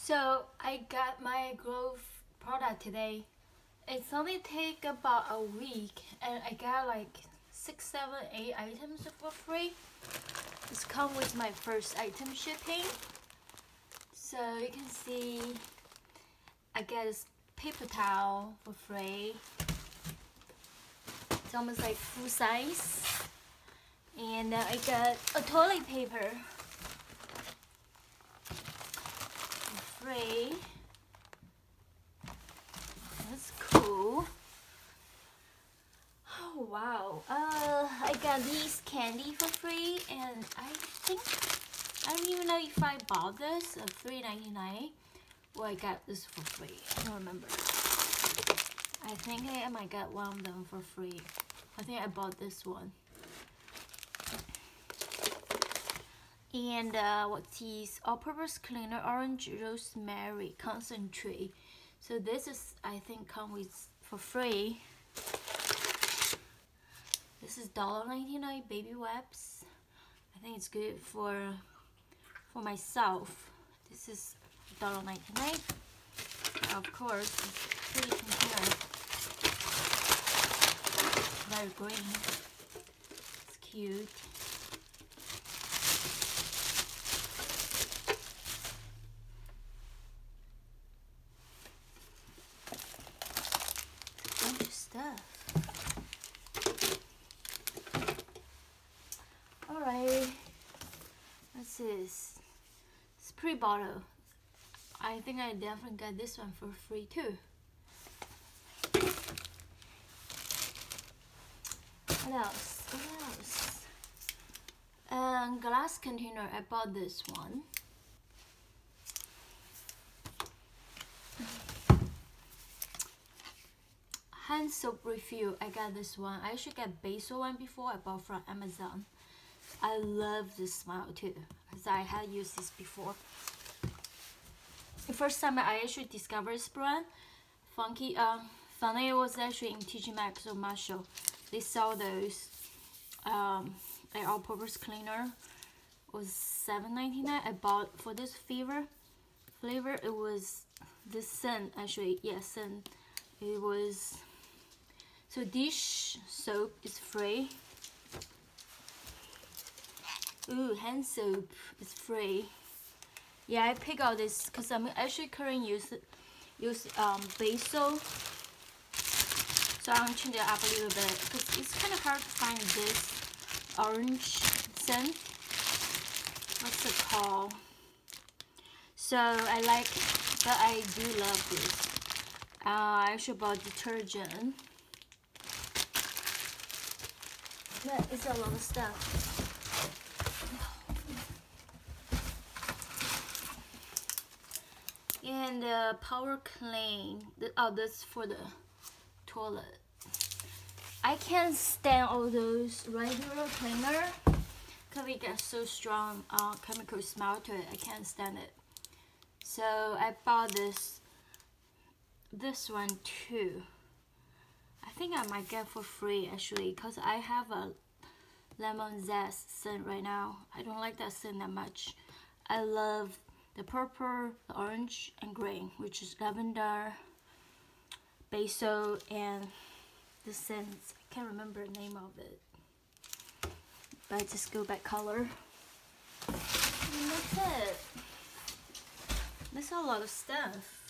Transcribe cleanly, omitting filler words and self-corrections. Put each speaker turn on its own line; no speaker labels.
So I got my Grove product today. It's only take about a week and I got like 6, 7, 8 items for free. This come with my first item shipping. So you can see I get this paper towel for free. It's almost like full size. And I got a toilet paper for free. That's cool. Oh wow. I got these candy for free, and I think I don't even know if I bought this at $3.99 or I got this for free. I don't remember. I think I might get one of them for free. I think I bought this one. And what's this? All-purpose cleaner, orange rosemary concentrate. So this is, I think, come with for free. This is $1.99 baby wipes. I think it's good for myself. This is $1.99. Of course, it's pretty transparent. Very green. It's cute. Bunch of stuff. Alright, what's this? Spray bottle. I think I definitely got this one for free too. What else? What else? Glass container. I bought this one. Hand soap refill. I got this one. I should get basil one before. I bought from Amazon. I love this smell too, because I had used this before. The first time I actually discovered this brand, Funny, it was actually in TJ Maxx or Marshall. They sell those. An all-purpose cleaner was $7.99. I bought for this flavor. It was this scent actually. Yes, scent. It was. So dish soap is free. Ooh, hand soap is free. Yeah, I pick out this because I'm actually currently use basil. So I'm changing it up a little bit because it's kind of hard to find this orange scent. What's it called? So I like, but I do love this. I actually bought detergent. But it's a lot of stuff. And Power Clean. Oh, this for the toilet. I can't stand all those regular cleaner because it gets so strong chemical smell to it. I can't stand it. So I bought this one too. I think I might get for free actually because I have a lemon zest scent right now. I don't like that scent that much. I love the purple, the orange, and green, which is lavender, basil, and the scents. I can't remember the name of it, but I just go by color. And that's it. That's a lot of stuff.